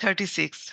36।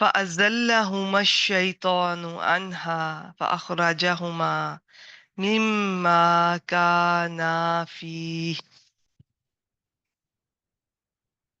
فأزلهما الشيطان عنها فأخرجهما مما كانا فيه।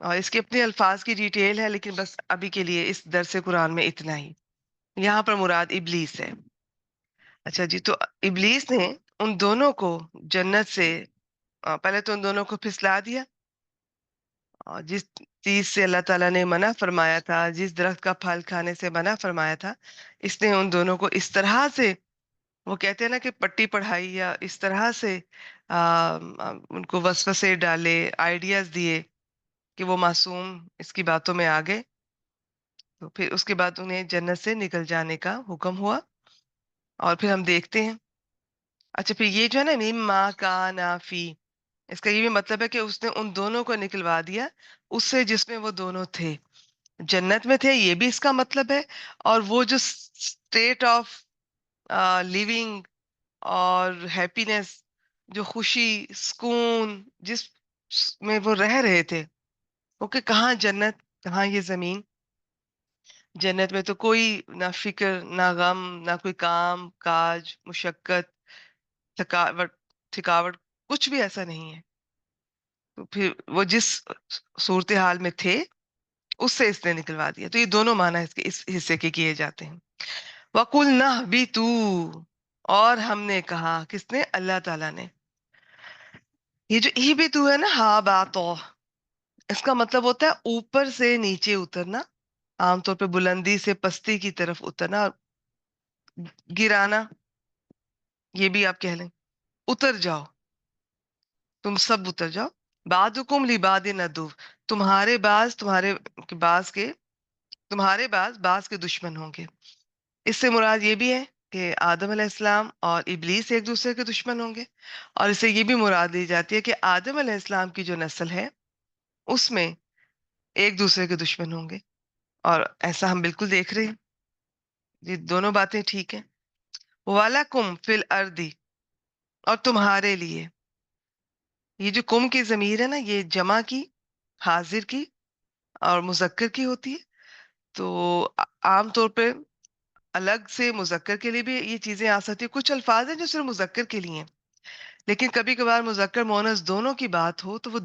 اور اس کے اپنے الفاظ کی ڈیٹیل ہے، لیکن بس ابھی کے لیے اس درس قرآن میں اتنا ہی. یہاں پر مراد ابلیس ہے. اچھا جی، تو ابلیس نے ان دونوں کو جنت سے پہلے تو ان دونوں کو پھسلا دیا، اور جس چیز سے اللہ تعالیٰ نے منع فرمایا تھا، جس درخت کا پھل کھانے سے منع فرمایا تھا، اس نے ان دونوں کو اس طرح سے، وہ کہتے ہیں نا کہ پٹی پڑھائی، یا اس طرح سے ان کو وسوسے ڈالے، آئیڈیاز دیے کہ وہ معصوم اس کی باتوں میں آ گئے. تو پھر اس کے بعد انہیں جنت سے نکل جانے کا حکم ہوا. اور پھر ہم دیکھتے ہیں، اچھا پھر یہ جو ہے نا مما کانا فی، اس کا یہ بھی مطلب ہے کہ اس نے ان دونوں کو نکلوا دیا اس سے جس میں وہ دونوں تھے، جنت میں تھے، یہ بھی اس کا مطلب ہے. اور وہ جو اسٹیٹ آف لیونگ اور ہیپینس، جو خوشی، سکون جس میں وہ رہ رہے تھے، اوکے، کہاں جنت، کہاں یہ زمین. جنت میں تو کوئی نہ فکر، نہ غم، نہ کوئی کام کاج، مشقت، تھکاوٹ، تھکاوٹ، کچھ بھی ایسا نہیں ہے. تو پھر وہ جس صورتحال میں تھے اس سے اس نے نکلوا دیا. تو یہ دونوں معنی اس کے اس حصے کے کیے جاتے ہیں. وَقُلْنَا اهْبِطُوا، اور ہم نے کہا، کس نے؟ اللہ تعالیٰ نے. یہ جو اہبتو ہے نا، ہا باتو، اس کا مطلب ہوتا ہے اوپر سے نیچے اترنا، عام طور پہ بلندی سے پستی کی طرف اترنا، اور گرانا، یہ بھی آپ کہہ لیں. اتر جاؤ، تم سب اتر جاؤ. بعضکم لبعض عدو، تمہارے بعض تمہارے بعض کے، تمہارے بعض بعض کے دشمن ہوں گے. اس سے مراد یہ بھی ہے کہ آدم علیہ السلام اور ابلیس ایک دوسرے کے دشمن ہوں گے. اور اس سے یہ بھی مراد دی جاتی ہے کہ آدم علیہ السلام کی جو نسل ہے اس میں ایک دوسرے کے دشمن ہوں گے. اور ایسا ہم بالکل دیکھ رہے ہیں. یہ دونوں باتیں ٹھیک ہیں. وَلَكُمْ فِي الْأَرْضِ، اور تمہارے لیے. یہ جو کم کی ضمیر ہے نا، یہ جمع کی، حاضر کی اور مذکر کی ہوتی ہے. تو عام طور پہ الگ سے مذکر کے لیے بھی یہ چیزیں آ سکتی ہیں. کچھ الفاظ ہیں جو صرف مذکر کے لیے ہیں، لیکن کبھی کبھار مذکر مونس دونوں کی بات ہو تو وہ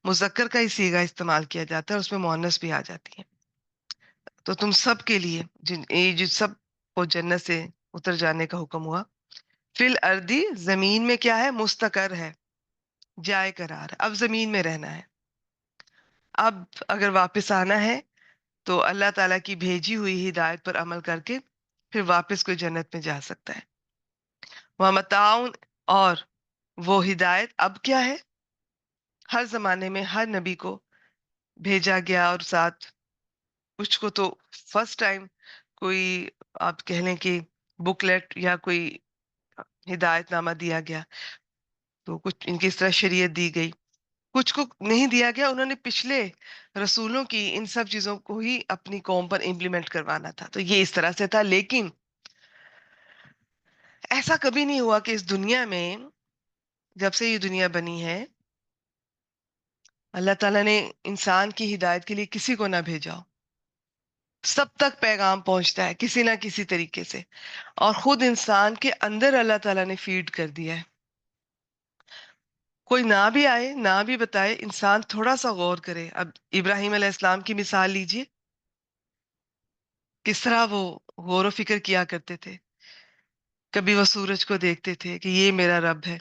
مذکر کا ہی صیغہ استعمال کیا جاتا ہے، اور اس میں مونس بھی آ جاتی ہے. تو تم سب کے لیے، یہ جو سب کو جنت سے اتر جانے کا حکم ہوا. فی الارضی، زمین میں کیا ہے؟ مستقر ہے، جائے قرار ہے، اب زمین میں رہنا ہے. اب اگر واپس آنا ہے تو اللہ تعالیٰ کی بھیجی ہوئی ہدایت پر عمل کر کے پھر واپس کوئی جنت میں جا سکتا ہے. وَمَتَاعٌ، اور وہ ہدایت اب کیا ہے؟ ہر زمانے میں ہر نبی کو بھیجا گیا، اور ساتھ کچھ کو تو فرسٹ ٹائم کوئی، آپ کہہ لیں کہ بکلیٹ یا کوئی ہدایت نامہ دیا گیا، تو کچھ ان کی اس طرح شریعت دی گئی. کچھ کو نہیں دیا گیا، انہوں نے پچھلے رسولوں کی ان سب چیزوں کو ہی اپنی قوم پر امپلیمنٹ کروانا تھا. تو یہ اس طرح سے تھا. لیکن ایسا کبھی نہیں ہوا کہ اس دنیا میں، جب سے یہ دنیا بنی ہے، اللہ تعالیٰ نے انسان کی ہدایت کے لیے کسی کو نہ بھیجا ہو. سب تک پیغام پہنچتا ہے کسی نہ کسی طریقے سے، اور خود انسان کے اندر اللہ تعالیٰ نے فیڈ کر دیا ہے. کوئی نہ بھی آئے، نہ بھی بتائے، انسان تھوڑا سا غور کرے. اب ابراہیم علیہ السلام کی مثال لیجئے، کس طرح وہ غور و فکر کیا کرتے تھے. کبھی وہ سورج کو دیکھتے تھے کہ یہ میرا رب ہے،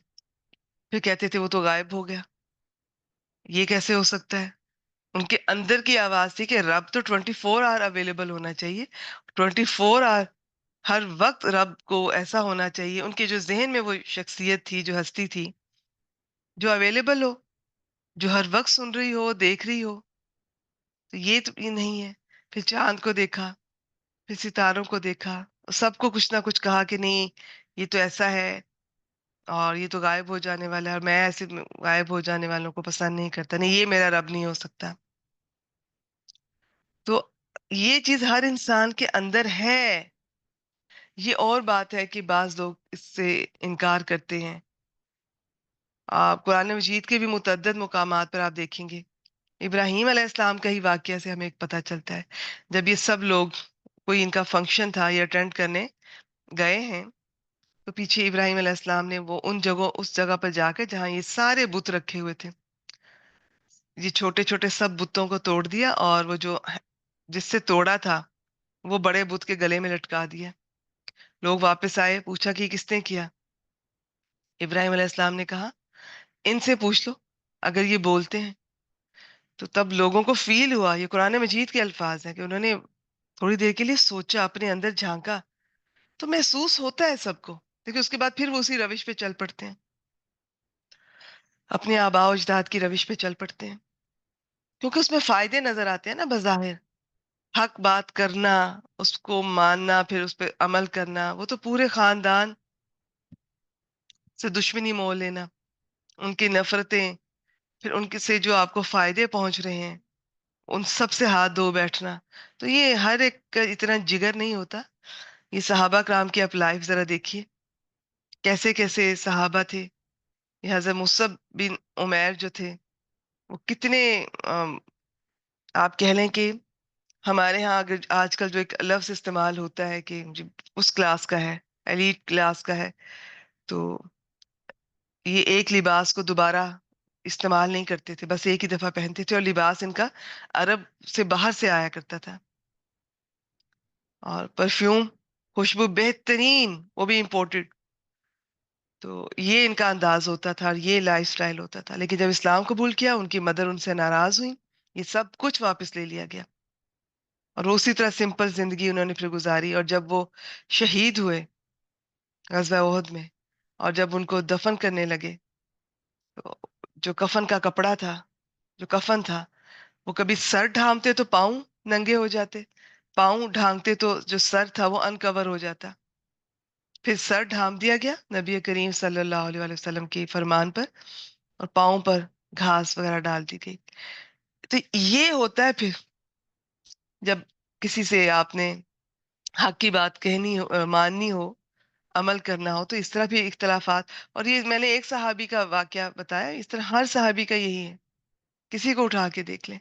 پھر کہتے تھے وہ تو غائب ہو گیا، یہ کیسے ہو سکتا ہے. ان کے اندر کی آواز تھی کہ رب تو 24 آور اویلیبل ہونا چاہیے، 24 آور، ہر وقت رب کو ایسا ہونا چاہیے. ان کے جو ذہن میں وہ شخصیت تھی، جو ہستی تھی، جو اویلیبل ہو، جو ہر وقت سن رہی ہو، دیکھ رہی ہو. تو یہ نہیں ہے. پھر چاند کو دیکھا، پھر ستاروں کو دیکھا، سب کو کچھ نہ کچھ کہا کہ نہیں یہ تو ایسا ہے، اور یہ تو غائب ہو جانے والا ہے، اور میں ایسے غائب ہو جانے والوں کو پسند نہیں کرتا، نہیں یہ میرا رب نہیں ہو سکتا. تو یہ چیز ہر انسان کے اندر ہے. یہ اور بات ہے کہ بعض لوگ اس سے انکار کرتے ہیں. آپ قرآن مجید کے بھی متعدد مقامات پر آپ دیکھیں گے، ابراہیم علیہ السلام کا ہی واقعہ سے ہمیں ایک پتہ چلتا ہے. جب یہ سب لوگ، کوئی ان کا فنکشن تھا، یہ اٹینڈ کرنے گئے ہیں، تو پیچھے ابراہیم علیہ السلام نے وہ اس جگہ پر جا کے جہاں یہ سارے بت رکھے ہوئے تھے، یہ چھوٹے چھوٹے سب بتوں کو توڑ دیا، اور وہ جو جس سے توڑا تھا وہ بڑے بت کے گلے میں لٹکا دیا۔ لوگ واپس آئے، پوچھا کہ کس نے کیا؟ ابراہیم علیہ السلام نے کہا ان سے پوچھ لو اگر یہ بولتے ہیں۔ تو تب لوگوں کو فیل ہوا، یہ قرآن مجید کے الفاظ ہیں، کہ انہوں نے تھوڑی دیر کے لیے سوچا، اپنے اندر جھانکا، تو محسوس ہوتا ہے سب کو، لیکن اس کے بعد پھر وہ اسی روش پہ چل پڑتے ہیں، اپنے آباء و اجداد کی روش پہ چل پڑتے ہیں، کیونکہ اس میں فائدے نظر آتے ہیں نا بظاہر۔ حق بات کرنا، اس کو ماننا، پھر اس پہ عمل کرنا، وہ تو پورے خاندان سے دشمنی مول لینا، ان کی نفرتیں، پھر ان کے سے جو آپ کو فائدے پہنچ رہے ہیں ان سب سے ہاتھ دھو بیٹھنا، تو یہ ہر ایک کا اتنا جگر نہیں ہوتا۔ یہ صحابہ کرام کی آپ لائف ذرا دیکھیے، کیسے کیسے صحابہ تھے۔ یہ حضرت مصعب بن عمیر جو تھے، وہ کتنے آپ کہہ لیں کہ ہمارے ہاں اگر آج کل جو ایک لفظ استعمال ہوتا ہے کہ جی اس کلاس کا ہے، ایلیٹ کلاس کا ہے، تو یہ ایک لباس کو دوبارہ استعمال نہیں کرتے تھے، بس ایک ہی دفعہ پہنتے تھے، اور لباس ان کا عرب سے باہر سے آیا کرتا تھا، اور پرفیوم، خوشبو بہترین، وہ بھی امپورٹڈ۔ تو یہ ان کا انداز ہوتا تھا اور یہ لائف سٹائل ہوتا تھا، لیکن جب اسلام قبول کیا ان کی مدر ان سے ناراض ہوئی، یہ سب کچھ واپس لے لیا گیا، اور اسی طرح سمپل زندگی انہوں نے پھر گزاری۔ اور جب وہ شہید ہوئے غزوہ احد میں، اور جب ان کو دفن کرنے لگے، تو جو کفن کا کپڑا تھا، جو کفن تھا، وہ کبھی سر ڈھانپتے تو پاؤں ننگے ہو جاتے، پاؤں ڈھانکتے تو جو سر تھا وہ انکور ہو جاتا، پھر سر ڈھانپ دیا گیا نبی کریم صلی اللہ علیہ وآلہ وسلم کے فرمان پر، اور پاؤں پر گھاس وغیرہ ڈال دی گئی۔ تو یہ ہوتا ہے پھر جب کسی سے آپ نے حق کی بات کہنی ہو، ماننی ہو، عمل کرنا ہو، تو اس طرح بھی اختلافات۔ اور یہ میں نے ایک صحابی کا واقعہ بتایا، اس طرح ہر صحابی کا یہی ہے، کسی کو اٹھا کے دیکھ لیں۔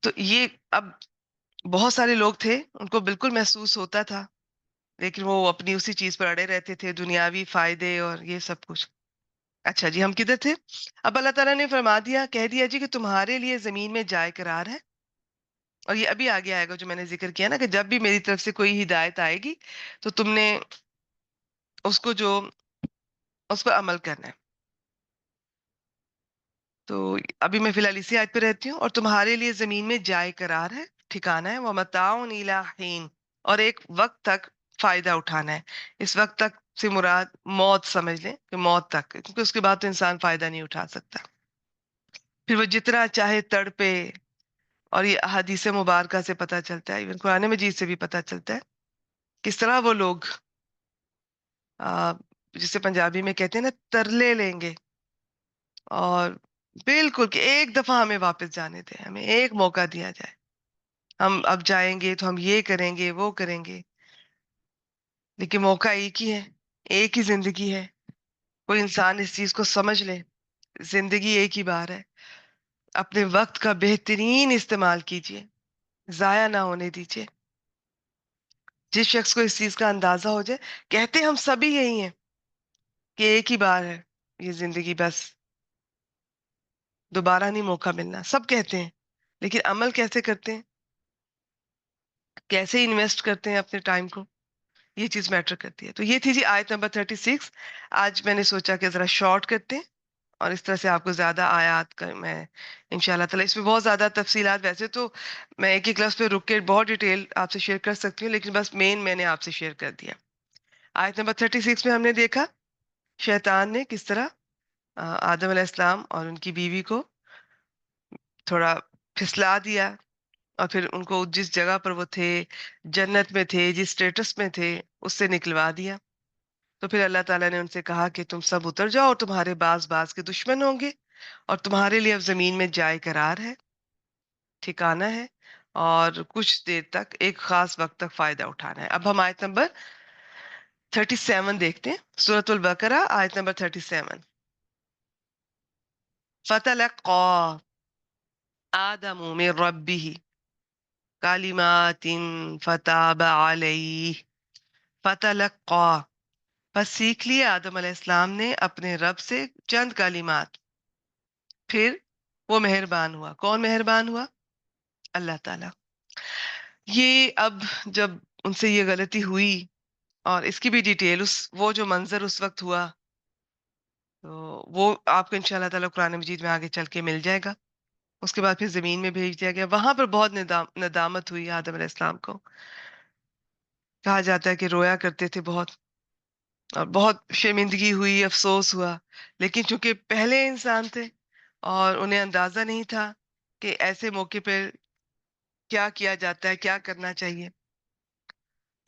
تو یہ اب بہت سارے لوگ تھے ان کو بالکل محسوس ہوتا تھا، لیکن وہ اپنی اسی چیز پر اڑے رہتے تھے، دنیاوی فائدے اور یہ سب کچھ۔ اچھا جی، ہم کدھر تھے؟ اب اللہ تعالیٰ نے فرما دیا، کہہ دیا جی کہ تمہارے لیے زمین میں جائے قرار ہے، اور یہ ابھی آگے آئے گا جو میں نے ذکر کیا نا، کہ جب بھی میری طرف سے کوئی ہدایت آئے گی تو تم نے اس کو جو اس پر عمل کرنا ہے۔ تو ابھی میں فی الحال اسی آیت پہ رہتی ہوں، اور تمہارے لیے زمین میں جائے قرار ہے، ٹھکانا ہے، وَمَتَاعٌ إِلَىٰ حِينٍ، اور ایک وقت تک فائدہ اٹھانا ہے۔ اس وقت تک سے مراد موت سمجھ لیں، کہ موت تک، کیونکہ اس کے بعد تو انسان فائدہ نہیں اٹھا سکتا۔ پھر وہ جتنا چاہے تڑپے، اور یہ احادیث مبارکہ سے پتہ چلتا ہے، ایون قرآن مجید سے بھی پتہ چلتا ہے کس طرح وہ لوگ آ، جسے پنجابی میں کہتے ہیں نا ترلے لیں گے، اور بالکل کہ ایک دفعہ ہمیں واپس جانے دیں، ہمیں ایک موقع دیا جائے، ہم اب جائیں گے تو ہم یہ کریں گے وہ کریں گے، لیکن موقع ایک ہی ہے، ایک ہی زندگی ہے۔ کوئی انسان اس چیز کو سمجھ لے، زندگی ایک ہی بار ہے، اپنے وقت کا بہترین استعمال کیجیے، ضائع نہ ہونے دیجیے۔ جس شخص کو اس چیز کا اندازہ ہو جائے، کہتے ہم سبھی یہی ہیں کہ ایک ہی بار ہے یہ زندگی، بس دوبارہ نہیں موقع ملنا، سب کہتے ہیں، لیکن عمل کیسے کرتے ہیں، کیسے انویسٹ کرتے ہیں اپنے ٹائم کو، یہ چیز میٹر کرتی ہے۔ تو یہ تھی جی آیت نمبر 36۔ آج میں نے سوچا کہ ذرا شارٹ کرتے ہیں، اور اس طرح سے آپ کو زیادہ آیات کا میں انشاءاللہ تعالیٰ، اس میں بہت زیادہ تفصیلات، ویسے تو میں ایک ایک لفظ پہ رک کے بہت ڈیٹیل آپ سے شیئر کر سکتی ہوں، لیکن بس مین میں نے آپ سے شیئر کر دیا۔ آیت نمبر 36 میں ہم نے دیکھا شیطان نے کس طرح آدم علیہ السلام اور ان کی بیوی کو تھوڑا پھسلا دیا، اور پھر ان کو جس جگہ پر وہ تھے، جنت میں تھے، جس سٹیٹس میں تھے، اس سے نکلوا دیا۔ تو پھر اللہ تعالیٰ نے ان سے کہا کہ تم سب اتر جاؤ، اور تمہارے باز باز کے دشمن ہوں گے، اور تمہارے لیے اب زمین میں جائے قرار ہے، ٹھکانا ہے، اور کچھ دیر تک، ایک خاص وقت تک فائدہ اٹھانا ہے۔ اب ہم آیت نمبر 37 دیکھتے ہیں، سورۃ البقرہ آیت نمبر 37۔ فَتَلَقَّىٰ آدَمُ مِن رَبِّهِ كَلِمَاتٍ فَتَابَ عَلَيْهِ فَتَلَقَّىٰ، پس سیکھ لیا آدم علیہ السلام نے اپنے رب سے چند کلمات، پھر وہ مہربان ہوا. کون مہربان ہوا؟ اللہ تعالیٰ. یہ اب جب ان سے یہ غلطی ہوئی، اور اس کی بھی ڈیٹیل، وہ جو منظر اس وقت ہوا، تو وہ آپ کو انشاءاللہ تعالیٰ قرآن مجید میں آگے چل کے مل جائے گا. اس کے بعد پھر زمین میں بھیج دیا گیا. وہاں پر بہت ندامت ہوئی آدم علیہ السلام کو. کہا جاتا ہے کہ رویا کرتے تھے بہت، اور بہت شرمندگی ہوئی، افسوس ہوا. لیکن چونکہ پہلے انسان تھے اور انہیں اندازہ نہیں تھا کہ ایسے موقع پہ کیا کیا جاتا ہے، کیا کرنا چاہیے.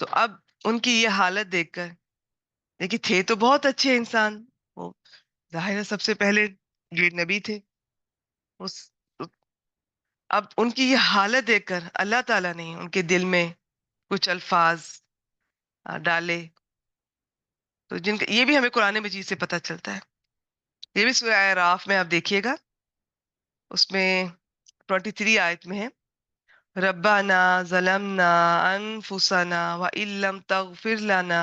تو اب ان کی یہ حالت دیکھ کر، دیکھیے تھے تو بہت اچھے انسان وہ، ظاہر ہے سب سے پہلے یہ نبی تھے. اس اب ان کی یہ حالت دیکھ کر اللہ تعالیٰ نے ان کے دل میں کچھ الفاظ ڈالے، تو جن کا یہ بھی ہمیں قرآن مجید سے پتہ چلتا ہے. یہ بھی سورہ اعراف میں آپ دیکھیے گا، اس میں 23 آیت میں ہے، ربنا ظلمنا انفسنا وان لم تغفر لنا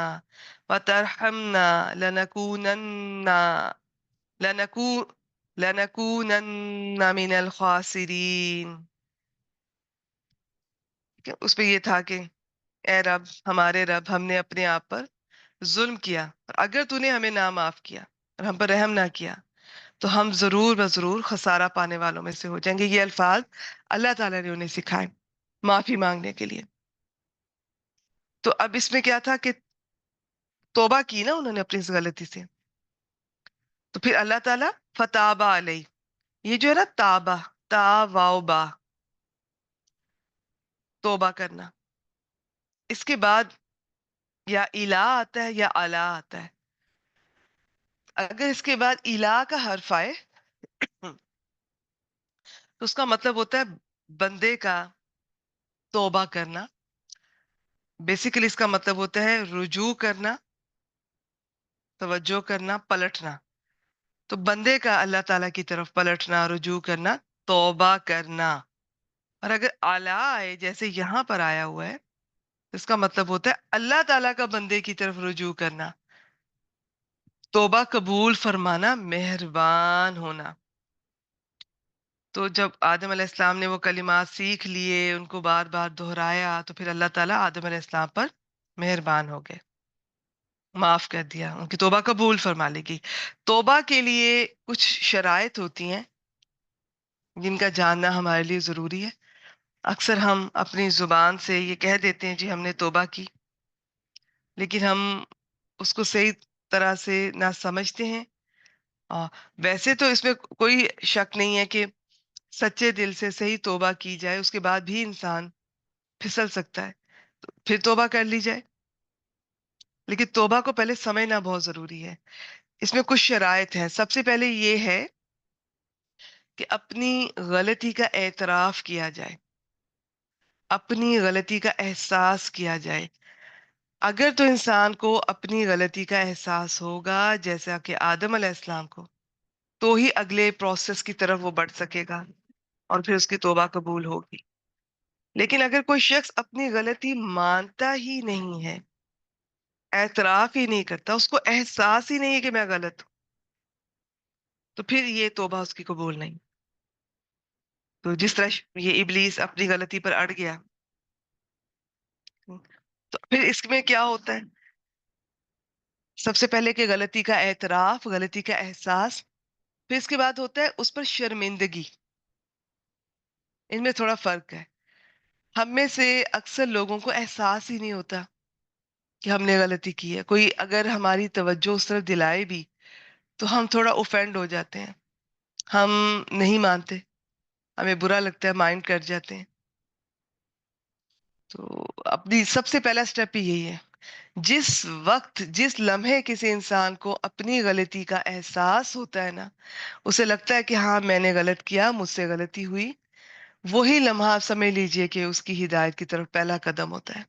وترحمنا لنكونن لنکو لنکونن من الخاسرین. اس پہ یہ تھا کہ اے رب، ہمارے رب، ہم نے اپنے آپ پر ظلم کیا، اور اگر تو نے ہمیں نہ معاف کیا اور ہم پر رحم نہ کیا تو ہم ضرور بضرور خسارہ پانے والوں میں سے ہو جائیں گے. یہ الفاظ اللہ تعالیٰ نے انہیں سکھائے معافی مانگنے کے لیے. تو اب اس میں کیا تھا کہ توبہ کی نا انہوں نے اپنی اس غلطی سے، تو پھر اللہ تعالیٰ فتابہ علیہ، یہ جو ہے نا تابہ، تا واو با، توبہ کرنا. اس کے بعد یا الہ آتا ہے یا الا آتا ہے. اگر اس کے بعد الہ کا حرف آئے تو اس کا مطلب ہوتا ہے بندے کا توبہ کرنا. بیسیکلی اس کا مطلب ہوتا ہے رجوع کرنا، توجہ کرنا، پلٹنا. تو بندے کا اللہ تعالیٰ کی طرف پلٹنا، رجوع کرنا، توبہ کرنا. اور اگر اعلیٰ آئے جیسے یہاں پر آیا ہوا ہے، اس کا مطلب ہوتا ہے اللہ تعالیٰ کا بندے کی طرف رجوع کرنا، توبہ قبول فرمانا، مہربان ہونا. تو جب آدم علیہ السلام نے وہ کلمات سیکھ لیے، ان کو بار بار دہرایا، تو پھر اللہ تعالیٰ آدم علیہ السلام پر مہربان ہو گئے، معاف کر دیا، ان کی توبہ قبول فرما لی گئی. توبہ کے لیے کچھ شرائط ہوتی ہیں جن کا جاننا ہمارے لیے ضروری ہے. اکثر ہم اپنی زبان سے یہ کہہ دیتے ہیں جی ہم نے توبہ کی، لیکن ہم اس کو صحیح طرح سے نہ سمجھتے ہیں. ویسے تو اس میں کوئی شک نہیں ہے کہ سچے دل سے صحیح توبہ کی جائے، اس کے بعد بھی انسان پھسل سکتا ہے، تو پھر توبہ کر لی جائے. لیکن توبہ کو پہلے سمجھنا بہت ضروری ہے. اس میں کچھ شرائط ہیں. سب سے پہلے یہ ہے کہ اپنی غلطی کا اعتراف کیا جائے، اپنی غلطی کا احساس کیا جائے. اگر تو انسان کو اپنی غلطی کا احساس ہوگا جیسا کہ آدم علیہ السلام کو، تو ہی اگلے پروسیس کی طرف وہ بڑھ سکے گا اور پھر اس کی توبہ قبول ہوگی. لیکن اگر کوئی شخص اپنی غلطی مانتا ہی نہیں ہے، اعتراف ہی نہیں کرتا، اس کو احساس ہی نہیں ہے کہ میں غلط ہوں، تو پھر یہ توبہ اس کی قبول نہیں. تو جس طرح یہ ابلیس اپنی غلطی پر اڑ گیا، تو پھر اس میں کیا ہوتا ہے؟ سب سے پہلے کہ غلطی کا اعتراف، غلطی کا احساس، پھر اس کے بعد ہوتا ہے اس پر شرمندگی. ان میں تھوڑا فرق ہے. ہم میں سے اکثر لوگوں کو احساس ہی نہیں ہوتا کہ ہم نے غلطی کی ہے. کوئی اگر ہماری توجہ اس طرف دلائے بھی تو ہم تھوڑا اوفینڈ ہو جاتے ہیں، ہم نہیں مانتے، ہمیں برا لگتا ہے، مائنڈ کر جاتے ہیں. تو اپنی سب سے پہلا سٹیپ ہی یہی ہے. جس وقت، جس لمحے کسی انسان کو اپنی غلطی کا احساس ہوتا ہے نا، اسے لگتا ہے کہ ہاں میں نے غلط کیا، مجھ سے غلطی ہوئی، وہی لمحہ آپ سمجھ لیجئے کہ اس کی ہدایت کی طرف پہلا قدم ہوتا ہے.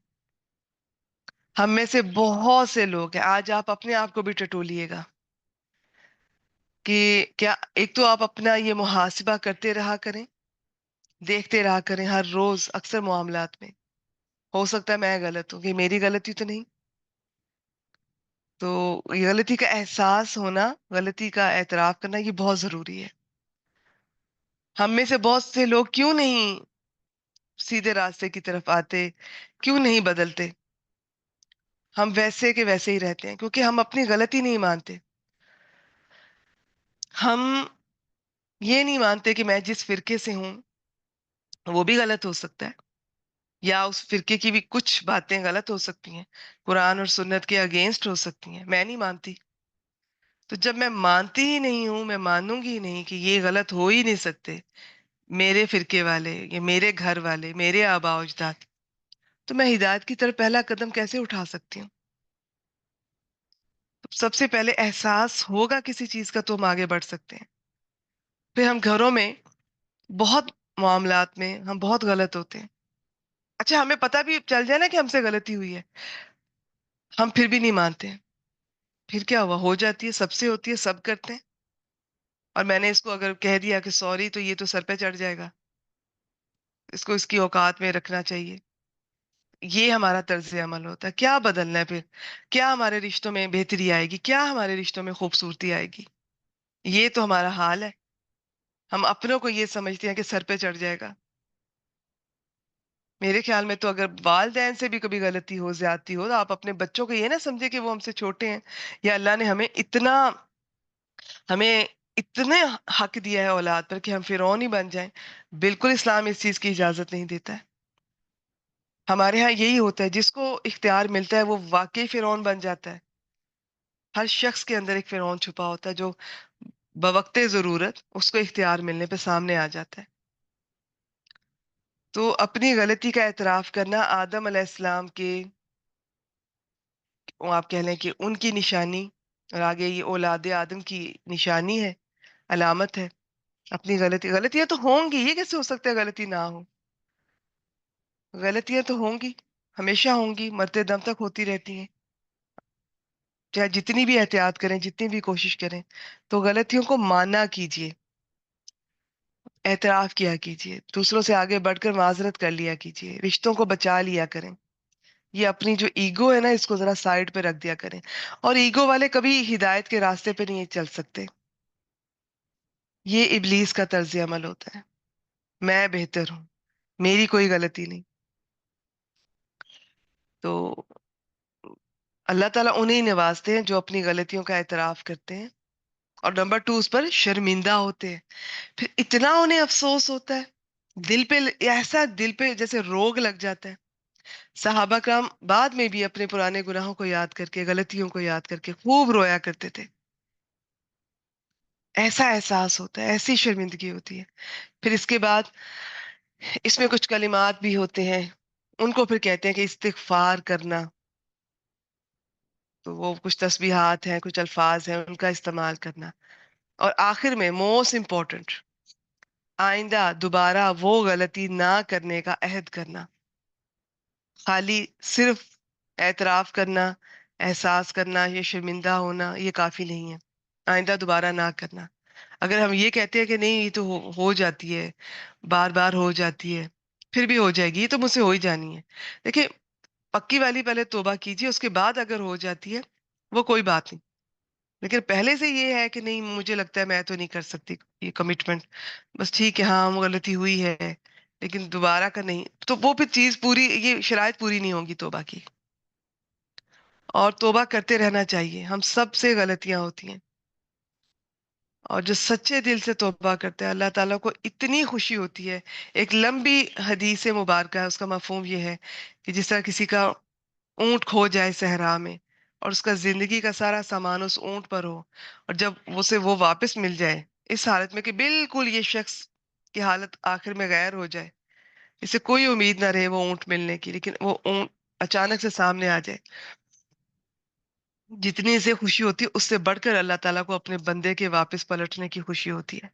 ہم میں سے بہت سے لوگ ہیں، آج آپ اپنے آپ کو بھی ٹٹولیے گا کہ کیا ایک تو آپ اپنا یہ محاسبہ کرتے رہا کریں، دیکھتے رہا کریں ہر روز اکثر معاملات میں، ہو سکتا ہے میں غلط ہوں، کہ میری غلطی تو نہیں. تو یہ غلطی کا احساس ہونا، غلطی کا اعتراف کرنا، یہ بہت ضروری ہے. ہم میں سے بہت سے لوگ کیوں نہیں سیدھے راستے کی طرف آتے، کیوں نہیں بدلتے؟ ہم ویسے کے ویسے ہی رہتے ہیں کیونکہ ہم اپنی غلطی نہیں مانتے. ہم یہ نہیں مانتے کہ میں جس فرقے سے ہوں وہ بھی غلط ہو سکتا ہے، یا اس فرقے کی بھی کچھ باتیں غلط ہو سکتی ہیں، قرآن اور سنت کے اگینسٹ ہو سکتی ہیں. میں نہیں مانتی. تو جب میں مانتی ہی نہیں ہوں، میں مانوں گی ہی نہیں کہ یہ غلط ہو ہی نہیں سکتے میرے فرقے والے یا میرے گھر والے، میرے آباء و اجداد، تو میں ہدایت کی طرف پہلا قدم کیسے اٹھا سکتی ہوں؟ سب سے پہلے احساس ہوگا کسی چیز کا تو ہم آگے بڑھ سکتے ہیں. پھر ہم گھروں میں بہت معاملات میں ہم بہت غلط ہوتے ہیں. اچھا ہمیں پتہ بھی چل جائے نا کہ ہم سے غلطی ہوئی ہے، ہم پھر بھی نہیں مانتے ہیں. پھر کیا ہوا؟ ہو جاتی ہے، سب سے ہوتی ہے، سب کرتے ہیں. اور میں نے اس کو اگر کہہ دیا کہ سوری تو یہ تو سر پہ چڑھ جائے گا، اس کو اس کی اوقات میں رکھنا چاہیے. یہ ہمارا طرز عمل ہوتا ہے. کیا بدلنا ہے پھر؟ کیا ہمارے رشتوں میں بہتری آئے گی؟ کیا ہمارے رشتوں میں خوبصورتی آئے گی؟ یہ تو ہمارا حال ہے. ہم اپنوں کو یہ سمجھتے ہیں کہ سر پہ چڑھ جائے گا. میرے خیال میں تو اگر والدین سے بھی کبھی غلطی ہو، زیادتی ہو، تو آپ اپنے بچوں کو یہ نہ سمجھے کہ وہ ہم سے چھوٹے ہیں، یا اللہ نے ہمیں اتنے حق دیا ہے اولاد پر کہ ہم فرعون ہی بن جائیں. بالکل اسلام اس چیز کی اجازت نہیں دیتا ہے. ہمارے ہاں یہی ہوتا ہے، جس کو اختیار ملتا ہے وہ واقعی فرعون بن جاتا ہے. ہر شخص کے اندر ایک فرعون چھپا ہوتا ہے جو بوقت ضرورت اس کو اختیار ملنے پہ سامنے آ جاتا ہے. تو اپنی غلطی کا اعتراف کرنا آدم علیہ السلام کے، وہ آپ کہہ لیں کہ ان کی نشانی، اور آگے یہ اولاد آدم کی نشانی ہے، علامت ہے. اپنی غلطیاں تو ہوں گی، یہ کیسے ہو سکتا ہے غلطی نہ ہو؟ غلطیاں تو ہوں گی، ہمیشہ ہوں گی، مرتے دم تک ہوتی رہتی ہیں. چاہے جتنی بھی احتیاط کریں، جتنی بھی کوشش کریں، تو غلطیوں کو مانا کیجیے، اعتراف کیا کیجیے، دوسروں سے آگے بڑھ کر معذرت کر لیا کیجیے، رشتوں کو بچا لیا کریں. یہ اپنی جو ایگو ہے نا، اس کو ذرا سائڈ پہ رکھ دیا کریں. اور ایگو والے کبھی ہدایت کے راستے پہ نہیں چل سکتے. یہ ابلیس کا طرز عمل ہوتا ہے. میں بہتر ہوں، میری کوئی غلطی نہیں. تو اللہ تعالیٰ انہیں نوازتے ہیں جو اپنی غلطیوں کا اعتراف کرتے ہیں، اور نمبر 2 اس پر شرمندہ ہوتے ہیں. پھر اتنا انہیں افسوس ہوتا ہے، دل پہ ایسا، دل پہ جیسے روگ لگ جاتا ہے. صحابہ کرام بعد میں بھی اپنے پرانے گناہوں کو یاد کر کے، غلطیوں کو یاد کر کے خوب رویا کرتے تھے. ایسا احساس ہوتا ہے، ایسی شرمندگی ہوتی ہے. پھر اس کے بعد اس میں کچھ کلمات بھی ہوتے ہیں، ان کو پھر کہتے ہیں کہ استغفار کرنا. تو وہ کچھ تسبیحات ہیں، کچھ الفاظ ہیں، ان کا استعمال کرنا. اور آخر میں موسٹ امپورٹنٹ، آئندہ دوبارہ وہ غلطی نہ کرنے کا عہد کرنا. خالی صرف اعتراف کرنا، احساس کرنا، یہ شرمندہ ہونا، یہ کافی نہیں ہے. آئندہ دوبارہ نہ کرنا. اگر ہم یہ کہتے ہیں کہ نہیں یہ تو ہو جاتی ہے، بار بار ہو جاتی ہے، پھر بھی ہو جائے گی، یہ تو مجھ سے ہو ہی جانی ہے. دیکھیں، پکی والی پہلے توبہ کیجیے، اس کے بعد اگر ہو جاتی ہے وہ کوئی بات نہیں. لیکن پہلے سے یہ ہے کہ نہیں، مجھے لگتا ہے میں تو نہیں کر سکتی یہ کمٹمنٹ، بس ٹھیک ہے، ہاں غلطی ہوئی ہے لیکن دوبارہ کا نہیں، تو وہ پھر چیز پوری، یہ شرائط پوری نہیں ہوگی توبہ کی. اور توبہ کرتے رہنا چاہیے. ہم سب سے غلطیاں ہوتی ہیں، اور جو سچے دل سے توبہ کرتے ہیں اللہ تعالیٰ کو اتنی خوشی ہوتی ہے. ایک لمبی حدیث مبارکہ ہے، اس کا مفہوم یہ ہے کہ جس طرح کسی کا اونٹ کھو جائے صحرا میں، اور اس کا زندگی کا سارا سامان اس اونٹ پر ہو، اور جب اسے وہ واپس مل جائے اس حالت میں کہ بالکل یہ شخص کی حالت آخر میں غیر ہو جائے، اسے کوئی امید نہ رہے وہ اونٹ ملنے کی، لیکن وہ اونٹ اچانک سے سامنے آ جائے، جتنی اسے خوشی ہوتی ہے اس سے بڑھ کر اللہ تعالیٰ کو اپنے بندے کے واپس پلٹنے کی خوشی ہوتی ہے.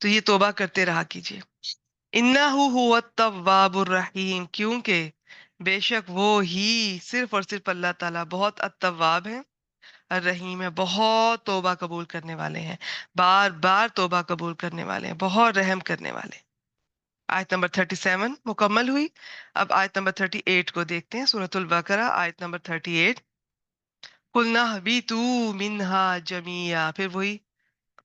تو یہ توبہ کرتے رہا کیجیے. انہ هو التواب الرحیم، کیونکہ بے شک وہ ہی، صرف اور صرف اللہ تعالیٰ بہت التواب ہے، الرحیم ہے، بہت توبہ قبول کرنے والے ہیں، بار بار توبہ قبول کرنے والے ہیں، بہت رحم کرنے والے ہیں. آیت نمبر 37 مکمل ہوئی. اب آیت نمبر 38 کو دیکھتے ہیں، سورۃ البقرہ آیت نمبر 38. قُلْنَا اهْبِطُوا مِنْهَا جَمِيعًا، پھر وہی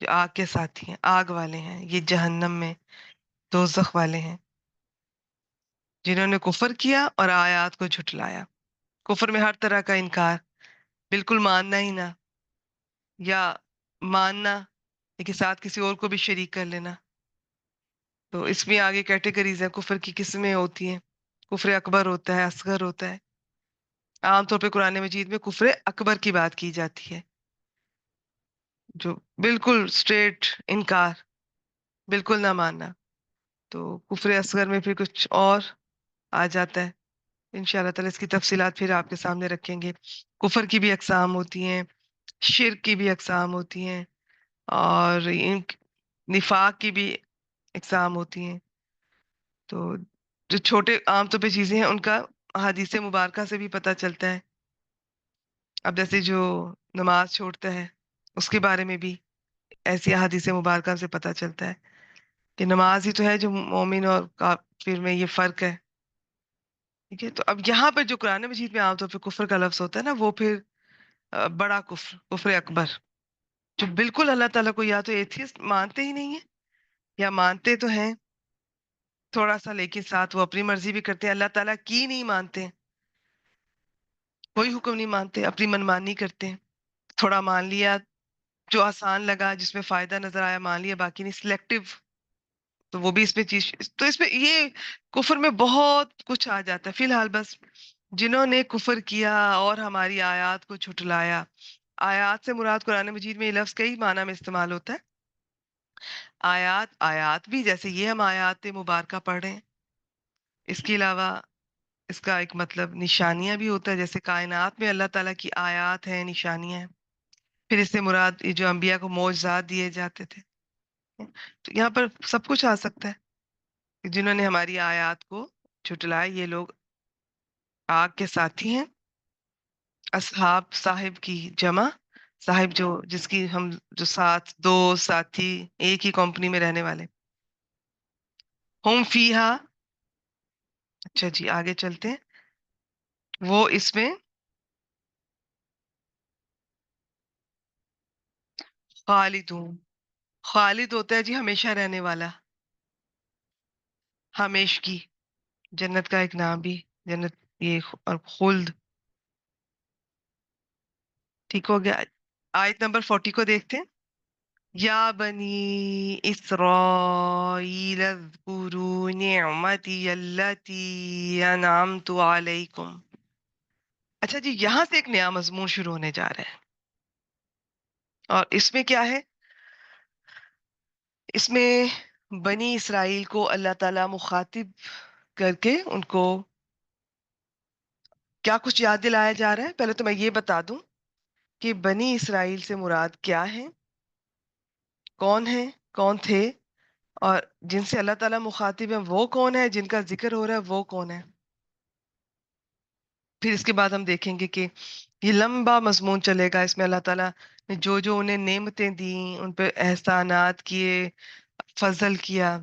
جو آگ کے ساتھی ہیں، آگ والے ہیں، یہ جہنم میں دوزخ والے ہیں، جنہوں نے کفر کیا اور آیات کو جھٹلایا۔ کفر میں ہر طرح کا انکار، بالکل ماننا ہی نہ، یا ماننا لیکن ساتھ کسی اور کو بھی شریک کر لینا۔ تو اس میں آگے کیٹیگریز ہیں، کفر کی قسمیں ہوتی ہیں، کفر اکبر ہوتا ہے، اصغر ہوتا ہے۔ عام طور پہ قرآن مجید میں کفر اکبر کی بات کی جاتی ہے، جو بالکل اسٹریٹ انکار، بالکل نہ ماننا۔ تو کفر اصغر میں پھر کچھ اور آ جاتا ہے، انشاءاللہ تعالی اس کی تفصیلات پھر آپ کے سامنے رکھیں گے۔ کفر کی بھی اقسام ہوتی ہیں، شرک کی بھی اقسام ہوتی ہیں، اور نفاق کی بھی اقسام ہوتی ہیں۔ تو جو چھوٹے عام طور پہ چیزیں ہیں ان کا حدیث مبارکہ سے بھی پتہ چلتا ہے۔ اب جیسے جو نماز چھوڑتا ہے اس کے بارے میں بھی ایسی احادیث مبارکہ سے پتہ چلتا ہے کہ نماز ہی تو ہے جو مومن اور کافر میں یہ فرق ہے۔ ٹھیک ہے، تو اب یہاں پہ جو قرآن مجید میں عام طور پہ کفر کا لفظ ہوتا ہے نا، وہ پھر بڑا کفر، کفر اکبر، جو بالکل اللہ تعالیٰ کو یا تو ایتھیسٹ مانتے ہی نہیں ہے، یا مانتے تو ہیں تھوڑا سا لیکن ساتھ وہ اپنی مرضی بھی کرتے ہیں، اللہ تعالیٰ کی نہیں مانتے، کوئی حکم نہیں مانتے، اپنی منمانی کرتے ہیں، تھوڑا مان لیا جو آسان لگا، جس میں فائدہ نظر آیا مان لیا، باقی نہیں، سلیکٹو۔ تو وہ بھی اس میں چیز، تو اس میں یہ کفر میں بہت کچھ آ جاتا ہے۔ فی الحال بس جنہوں نے کفر کیا اور ہماری آیات کو جھٹلایا، آیات سے مراد قرآن مجید میں یہ لفظ کئی معنی میں استعمال ہوتا ہے۔ آیات، آیات بھی جیسے یہ ہم آیات مبارکہ پڑھ رہے ہیں، اس کے علاوہ اس کا ایک مطلب نشانیاں بھی ہوتا ہے، جیسے کائنات میں اللہ تعالیٰ کی آیات ہیں، نشانیاں ہیں۔ پھر اس سے مراد یہ جو انبیاء کو معجزات دیے جاتے تھے، تو یہاں پر سب کچھ آ سکتا ہے کہ جنہوں نے ہماری آیات کو جھٹلایا یہ لوگ آگ کے ساتھی ہیں۔ اصحاب، صاحب کی جمع، صاحب جو جس کی ہم جو ساتھ، دو ساتھی، ایک ہی کمپنی میں رہنے والے۔ ہم فیہا، اچھا جی آگے چلتے ہیں، وہ اس میں خالد ہوں، خالد ہوتا ہے جی ہمیشہ رہنے والا، ہمیشگی، جنت کا ایک نام بھی جنت، یہ اور خلد، ٹھیک ہو گیا۔ آیت نمبر 40 کو دیکھتے ہیں۔ یا بنی اسرائیل اذکروا نعمتی التی انعمت علیکم۔ اچھا جی، یہاں سے ایک نیا مضمون شروع ہونے جا رہا ہے، اور اس میں کیا ہے؟ اس میں بنی اسرائیل کو اللہ تعالیٰ مخاطب کر کے ان کو کیا کچھ یاد دلایا جا رہا ہے۔ پہلے تو میں یہ بتا دوں کہ بنی اسرائیل سے مراد کیا ہے، کون ہے، کون تھے، اور جن سے اللہ تعالیٰ مخاطب ہے وہ کون ہے، جن کا ذکر ہو رہا ہے وہ کون ہے۔ پھر اس کے بعد ہم دیکھیں گے کہ یہ لمبا مضمون چلے گا، اس میں اللہ تعالیٰ نے جو جو انہیں نعمتیں دیں، ان پہ احسانات کیے، فضل کیا،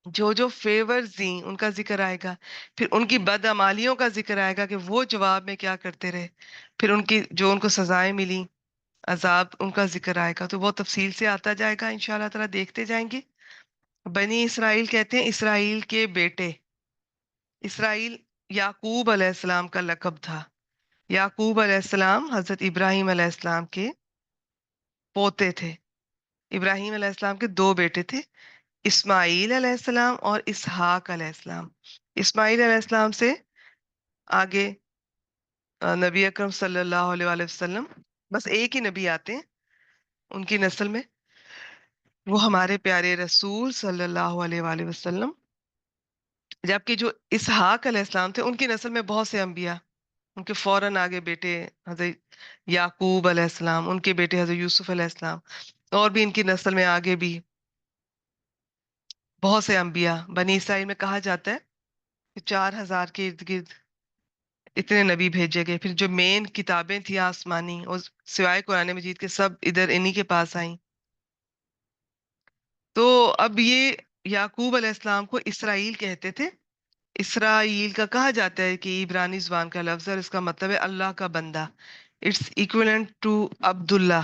جو جو فیورز دیں ان کا ذکر آئے گا۔ پھر ان کی بدعمالیوں کا ذکر آئے گا کہ وہ جواب میں کیا کرتے رہے۔ پھر ان کی جو ان کو سزائیں ملی، عذاب، ان کا ذکر آئے گا۔ تو وہ تفصیل سے آتا جائے گا، انشاءاللہ تعالیٰ دیکھتے جائیں گے۔ بنی اسرائیل کہتے ہیں اسرائیل کے بیٹے۔ اسرائیل یعقوب علیہ السلام کا لقب تھا۔ یعقوب علیہ السلام حضرت ابراہیم علیہ السلام کے پوتے تھے۔ ابراہیم علیہ السلام کے دو بیٹے تھے، اسماعیل علیہ السلام اور اسحاق علیہ السلام۔ اسماعیل علیہ السلام سے آگے نبی اکرم صلی اللہ علیہ وآلہ وسلم، بس ایک ہی نبی آتے ہیں ان کی نسل میں، وہ ہمارے پیارے رسول صلی اللہ علیہ وآلہ وسلم۔ جبکہ جو اسحاق علیہ السلام تھے ان کی نسل میں بہت سے انبیاء، ان کے فوراً آگے بیٹے حضرت یعقوب علیہ السلام، ان کے بیٹے حضرت یوسف علیہ السلام، اور بھی ان کی نسل میں آگے بھی بہت سے انبیاء۔ بنی اسرائیل میں کہا جاتا ہے کہ 4000 کے ارد گرد اتنے نبی بھیجے گئے۔ پھر جو مین کتابیں تھیں آسمانی، اور سوائے قرآن مجید کے سب ادھر انہی کے پاس آئیں۔ تو اب یہ یعقوب علیہ السلام کو اسرائیل کہتے تھے۔ اسرائیل کا کہا جاتا ہے کہ عبرانی زبان کا لفظ ہے اور اس کا مطلب ہے اللہ کا بندہ۔ اٹس ایکویلنٹ ٹو عبداللہ۔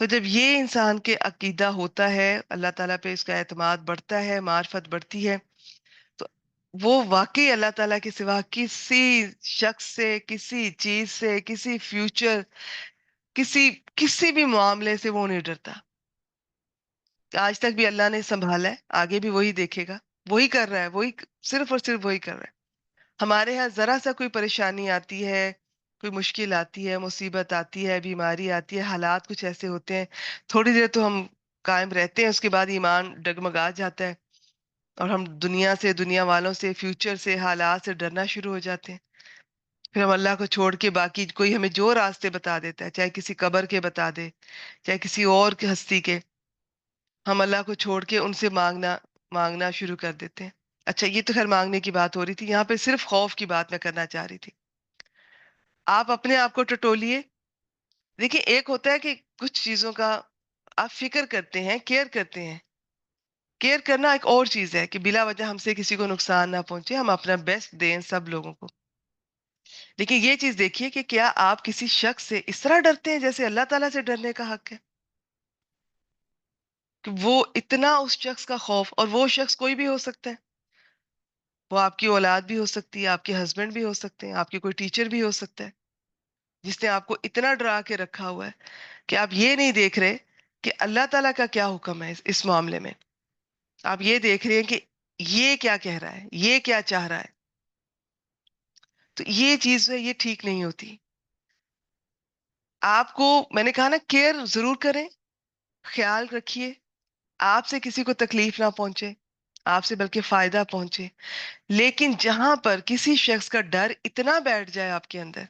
تو جب یہ انسان کے عقیدہ ہوتا ہے، اللہ تعالیٰ پہ اس کا اعتماد بڑھتا ہے، معرفت بڑھتی ہے، تو وہ واقعی اللہ تعالیٰ کے سوا کسی شخص سے، کسی چیز سے، کسی فیوچر، کسی کسی بھی معاملے سے وہ نہیں ڈرتا. آج تک بھی اللہ نے سنبھالا ہے، آگے بھی وہی دیکھے گا، وہی کر رہا ہے، وہی صرف اور صرف وہی کر رہا ہے. ہمارے ہاں ذرا سا کوئی پریشانی آتی ہے، کوئی مشکل آتی ہے، مصیبت آتی ہے، بیماری آتی ہے، حالات کچھ ایسے ہوتے ہیں، تھوڑی دیر تو ہم قائم رہتے ہیں، اس کے بعد ایمان ڈگمگا جاتا ہے اور ہم دنیا سے، دنیا والوں سے، فیوچر سے، حالات سے ڈرنا شروع ہو جاتے ہیں. پھر ہم اللہ کو چھوڑ کے باقی کوئی ہمیں جو راستے بتا دیتا ہے، چاہے کسی قبر کے بتا دے، چاہے کسی اور کی ہستی کے، ہم اللہ کو چھوڑ کے ان سے مانگنا شروع کر دیتے ہیں. اچھا، یہ تو خیر مانگنے کی بات ہو رہی تھی، یہاں پہ صرف خوف کی بات میں کرنا چاہ رہی تھی. آپ اپنے آپ کو ٹٹولیے. دیکھیں، ایک ہوتا ہے کہ کچھ چیزوں کا آپ فکر کرتے ہیں، کیئر کرتے ہیں. کیئر کرنا ایک اور چیز ہے کہ بلا وجہ ہم سے کسی کو نقصان نہ پہنچے، ہم اپنا بیسٹ دیں سب لوگوں کو. لیکن یہ چیز دیکھیے کہ کیا آپ کسی شخص سے اس طرح ڈرتے ہیں جیسے اللہ تعالیٰ سے ڈرنے کا حق ہے؟ کہ وہ اتنا اس شخص کا خوف، اور وہ شخص کوئی بھی ہو سکتا ہے. وہ آپ کی اولاد بھی ہو سکتی ہے، آپ کے ہسبینڈ بھی ہو سکتے ہیں، آپ کے کوئی ٹیچر بھی ہو سکتا ہے، جس نے آپ کو اتنا ڈرا کے رکھا ہوا ہے کہ آپ یہ نہیں دیکھ رہے کہ اللہ تعالیٰ کا کیا حکم ہے اس معاملے میں. آپ یہ دیکھ رہے ہیں کہ یہ کیا کہہ رہا ہے، یہ کیا چاہ رہا ہے. تو یہ چیز ہے، یہ ٹھیک نہیں ہوتی. آپ کو میں نے کہا نا، کیئر ضرور کریں، خیال رکھیے، آپ سے کسی کو تکلیف نہ پہنچے، آپ سے بلکہ فائدہ پہنچے. لیکن جہاں پر کسی شخص کا ڈر اتنا بیٹھ جائے آپ کے اندر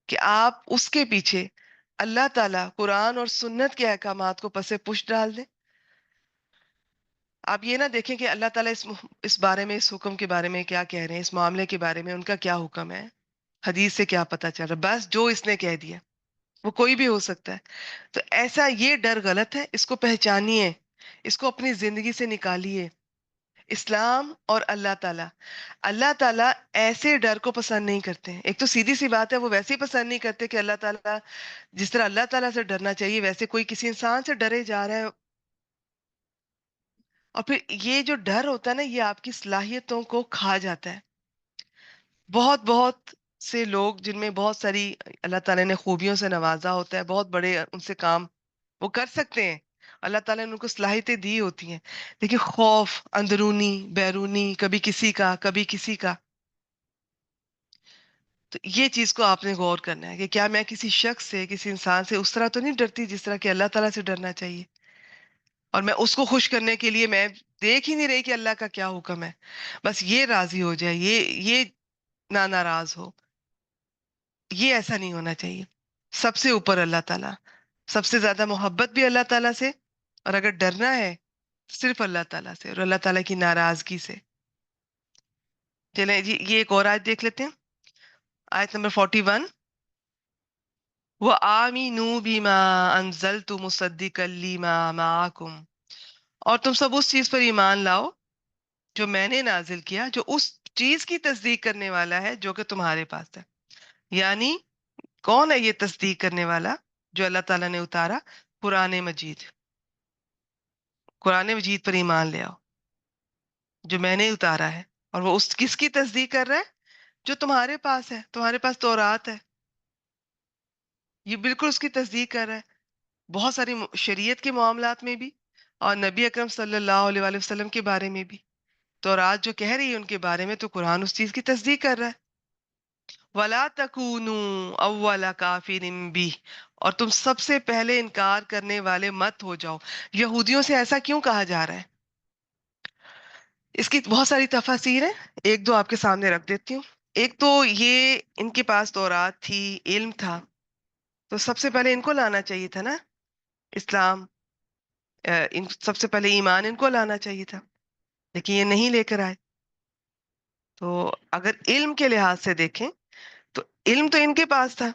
کہ آپ اس کے پیچھے اللہ تعالیٰ، قرآن اور سنت کے احکامات کو پس پش ڈال دیں. آپ یہ نہ دیکھیں کہ اللہ تعالیٰ اس بارے میں، اس حکم کے بارے میں کیا کہہ رہے ہیں، اس معاملے کے بارے میں ان کا کیا حکم ہے، حدیث سے کیا پتہ چل رہا ہے، بس جو اس نے کہہ دیا. وہ کوئی بھی ہو سکتا ہے. تو ایسا یہ ڈر غلط ہے، اس کو پہچانیے، اس کو اپنی زندگی سے نکالیے. اسلام اور اللہ تعالیٰ ایسے ڈر کو پسند نہیں کرتے ہیں. ایک تو سیدھی سی بات ہے، وہ ویسے ہی پسند نہیں کرتے کہ اللہ تعالیٰ، جس طرح اللہ تعالیٰ سے ڈرنا چاہیے ویسے کوئی کسی انسان سے ڈرے جا رہا ہے. اور پھر یہ جو ڈر ہوتا ہے نا، یہ آپ کی صلاحیتوں کو کھا جاتا ہے. بہت بہت سے لوگ جن میں بہت ساری اللہ تعالیٰ نے خوبیوں سے نوازا ہوتا ہے، بہت بڑے ان سے کام وہ کر سکتے ہیں، اللہ تعالیٰ نے ان کو صلاحیتیں دی ہوتی ہیں، لیکن خوف اندرونی بیرونی، کبھی کسی کا کبھی کسی کا. تو یہ چیز کو آپ نے غور کرنا ہے کہ کیا میں کسی شخص سے، کسی انسان سے اس طرح تو نہیں ڈرتی جس طرح کہ اللہ تعالیٰ سے ڈرنا چاہیے. اور میں اس کو خوش کرنے کے لیے میں دیکھ ہی نہیں رہی کہ اللہ کا کیا حکم ہے، بس یہ راضی ہو جائے، یہ نہ ناراض ہو. یہ ایسا نہیں ہونا چاہیے. سب سے اوپر اللہ تعالیٰ، سب سے زیادہ محبت بھی اللہ تعالیٰ سے، اور اگر ڈرنا ہے صرف اللہ تعالیٰ سے اور اللہ تعالیٰ کی ناراضگی سے. چلیں جی، یہ ایک اور آیت دیکھ لیتے ہیں، آیت نمبر 41. وَآمِنُوا بِمَا أَنزَلْتُ مُصَدِّقًا لِمَا مَعَكُمْ، اور تم سب اس چیز پر ایمان لاؤ جو میں نے نازل کیا، جو اس چیز کی تصدیق کرنے والا ہے جو کہ تمہارے پاس ہے. یعنی کون ہے یہ تصدیق کرنے والا؟ جو اللہ تعالیٰ نے اتارا، قرآن مجید. قرآن مجید پر ایمان لے آؤ جو میں نے اتارا ہے. اور وہ اس کس کی تصدیق کر رہا ہے؟ جو تمہارے پاس ہے. تمہارے پاس تورات ہے، یہ بالکل اس کی تصدیق کر رہا ہے. بہت ساری شریعت کے معاملات میں بھی، اور نبی اکرم صلی اللہ علیہ وآلہ وسلم کے بارے میں بھی. تورات جو کہہ رہی ہے ان کے بارے میں، تو قرآن اس چیز کی تصدیق کر رہا ہے. وَلَا تَكُونُوا أَوَّلَ كَافِرٍ بِهِ، اور تم سب سے پہلے انکار کرنے والے مت ہو جاؤ. یہودیوں سے ایسا کیوں کہا جا رہا ہے؟ اس کی بہت ساری تفاسیر ہیں، ایک دو آپ کے سامنے رکھ دیتی ہوں. ایک تو یہ، ان کے پاس تورات تھی، علم تھا، تو سب سے پہلے ان کو لانا چاہیے تھا نا اسلام. ان سب سے پہلے ایمان ان کو لانا چاہیے تھا، لیکن یہ نہیں لے کر آئے. تو اگر علم کے لحاظ سے دیکھیں تو علم تو ان کے پاس تھا،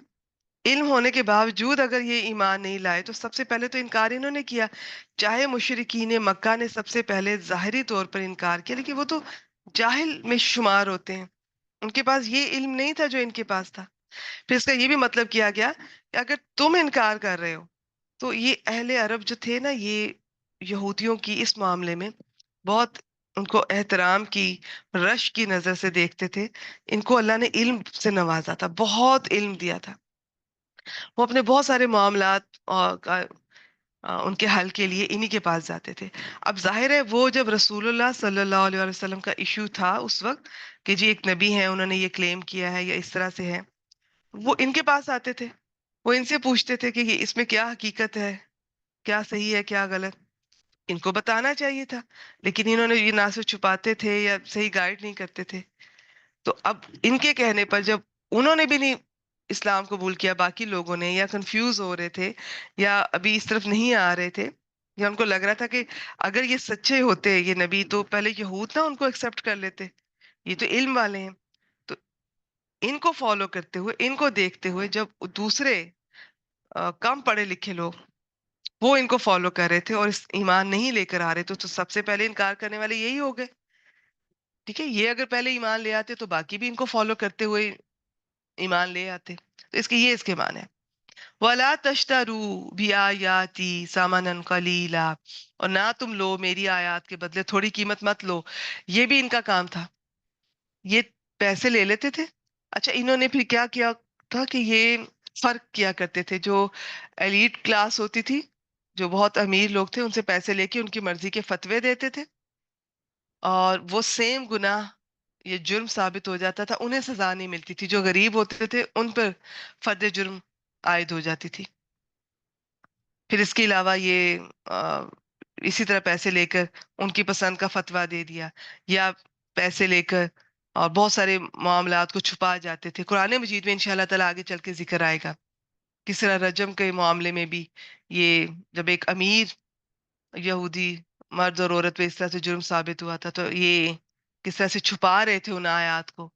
علم ہونے کے باوجود اگر یہ ایمان نہیں لائے تو سب سے پہلے تو انکار انہوں نے کیا. چاہے مشرکین مکہ نے سب سے پہلے ظاہری طور پر انکار کیا، لیکن وہ تو جاہل میں شمار ہوتے ہیں، ان کے پاس یہ علم نہیں تھا جو ان کے پاس تھا. پھر اس کا یہ بھی مطلب کیا گیا کہ اگر تم انکار کر رہے ہو تو یہ اہل عرب جو تھے نا، یہ یہودیوں کی اس معاملے میں بہت ان کو احترام کی، رش کی نظر سے دیکھتے تھے. ان کو اللہ نے علم سے نوازا تھا، بہت علم دیا تھا. وہ اپنے بہت سارے معاملات ان کے حل کے لیے انہی کے پاس جاتے تھے. اب ظاہر ہے وہ جب رسول اللہ صلی اللہ علیہ وسلم کا ایشو تھا اس وقت کہ جی ایک نبی ہے، انہوں نے یہ کلیم کیا ہے یا اس طرح سے ہے، وہ ان کے پاس آتے تھے. وہ ان سے پوچھتے تھے کہ یہ اس میں کیا حقیقت ہے، کیا صحیح ہے کیا غلط. ان کو بتانا چاہیے تھا، لیکن انہوں نے یہ نہ صرف چھپاتے تھے یا صحیح گائیڈ نہیں کرتے تھے. تو اب ان کے کہنے پر جب انہوں نے بھی نہیں اسلام قبول کیا، باقی لوگوں نے یا کنفیوز ہو رہے تھے یا ابھی اس طرف نہیں آ رہے تھے، یا ان کو لگ رہا تھا کہ اگر یہ سچے ہوتے یہ نبی تو پہلے یہود نہ ان کو ایکسپٹ کر لیتے، یہ تو علم والے ہیں. تو ان کو فالو کرتے ہوئے، ان کو دیکھتے ہوئے جب دوسرے کم پڑھے لکھے لوگ وہ ان کو فالو کر رہے تھے اور اس ایمان نہیں لے کر آ رہے تو سب سے پہلے انکار کرنے والے یہی ہو گئے. ٹھیک ہے، یہ اگر پہلے ایمان لے آتے تو باقی بھی ان کو فالو کرتے ہوئے ایمان لے آتے. تو اس کے معنی ہے وَلَا تَشْتَرُوا بِآيَاتِي ثَمَنًا قَلِيلًا، اور نہ تم لو میری آیات کے بدلے تھوڑی قیمت مت لو. یہ بھی ان کا کام تھا، یہ پیسے لے لیتے تھے. اچھا انہوں نے پھر کیا کیا تھا کہ یہ فرق کیا کرتے تھے. جو ایلیٹ کلاس ہوتی تھی، جو بہت امیر لوگ تھے، ان سے پیسے لے کے ان کی مرضی کے فتوے دیتے تھے، اور وہ سیم گناہ یہ جرم ثابت ہو جاتا تھا، انہیں سزا نہیں ملتی تھی. جو غریب ہوتے تھے ان پر فرد جرم عائد ہو جاتی تھی. پھر اس کے علاوہ یہ اسی طرح پیسے لے کر ان کی پسند کا فتویٰ دے دیا، یا پیسے لے کر اور بہت سارے معاملات کو چھپا جاتے تھے. قرآن مجید میں انشاءاللہ تعالیٰ آگے چل کے ذکر آئے گا کس طرح رجم کے معاملے میں بھی یہ جب ایک امیر یہودی مرد اور عورت پہ اس طرح سے جرم ثابت ہوا تھا تو یہ کس طرح سے چھپا رہے تھے ان آیات کو.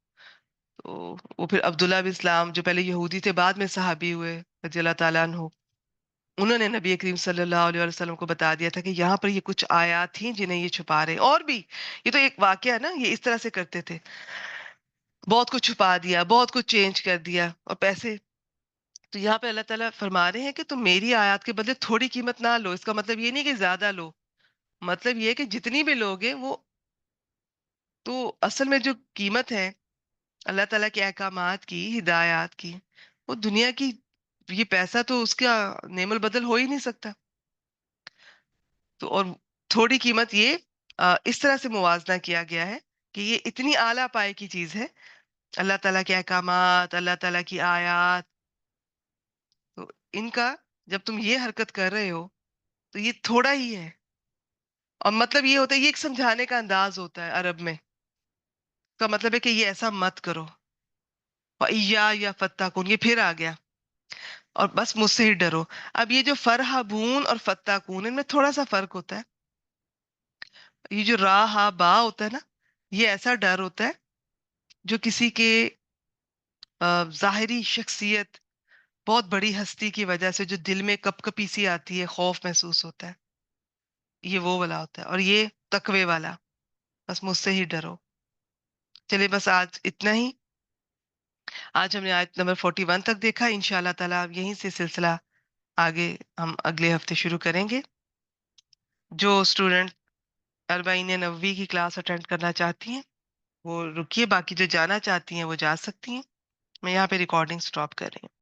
تو وہ پھر عبداللہ بن اسلام جو پہلے یہودی تھے بعد میں صحابی ہوئے رضی اللہ تعالیٰ عنہ، انہوں نے نبی کریم صلی اللہ علیہ وسلم کو بتا دیا تھا کہ یہاں پر یہ کچھ آیات تھیں جنہیں یہ چھپا رہے. اور بھی یہ تو ایک واقعہ ہے نا، یہ اس طرح سے کرتے تھے، بہت کچھ چھپا دیا، بہت کچھ چینج کر دیا اور پیسے. تو یہاں پہ اللہ تعالیٰ فرما رہے ہیں کہ تم میری آیات کے بدلے تھوڑی قیمت نہ لو. اس کا مطلب یہ نہیں کہ زیادہ لو، مطلب یہ ہے کہ جتنی بھی لوگ ہیں وہ تو اصل میں جو قیمت ہے اللہ تعالیٰ کے احکامات کی، ہدایات کی، وہ دنیا کی، یہ پیسہ تو اس کا نعم البدل ہو ہی نہیں سکتا. تو اور تھوڑی قیمت یہ اس طرح سے موازنہ کیا گیا ہے کہ یہ اتنی اعلیٰ پائے کی چیز ہے، اللہ تعالیٰ کے احکامات، اللہ تعالیٰ کی آیات. تو ان کا جب تم یہ حرکت کر رہے ہو تو یہ تھوڑا ہی ہے. اور مطلب یہ ہوتا ہے، یہ ایک سمجھانے کا انداز ہوتا ہے عرب میں. کا مطلب ہے کہ یہ ایسا مت کرو. یا فتح یہ پھر آ گیا، اور بس مجھ سے ہی ڈرو. اب یہ جو فرحبون اور فتقون، ان میں تھوڑا سا فرق ہوتا ہے. یہ جو را ہا با ہوتا ہے نا، یہ ایسا ڈر ہوتا ہے جو کسی کے ظاہری شخصیت، بہت بڑی ہستی کی وجہ سے جو دل میں کپ کپی سی آتی ہے، خوف محسوس ہوتا ہے، یہ وہ والا ہوتا ہے. اور یہ تقوی والا، بس مجھ سے ہی ڈرو. چلے بس آج اتنا ہی. آج ہم نے آیت نمبر 41 تک دیکھا. انشاءاللہ تعالیٰ یہیں سے سلسلہ آگے ہم اگلے ہفتے شروع کریں گے. جو اسٹوڈنٹ اربعین نووی کی کلاس اٹینڈ کرنا چاہتی ہیں وہ رکیے، باقی جو جانا چاہتی ہیں وہ جا سکتی ہیں. میں یہاں پہ ریکارڈنگ سٹاپ کر رہی ہوں.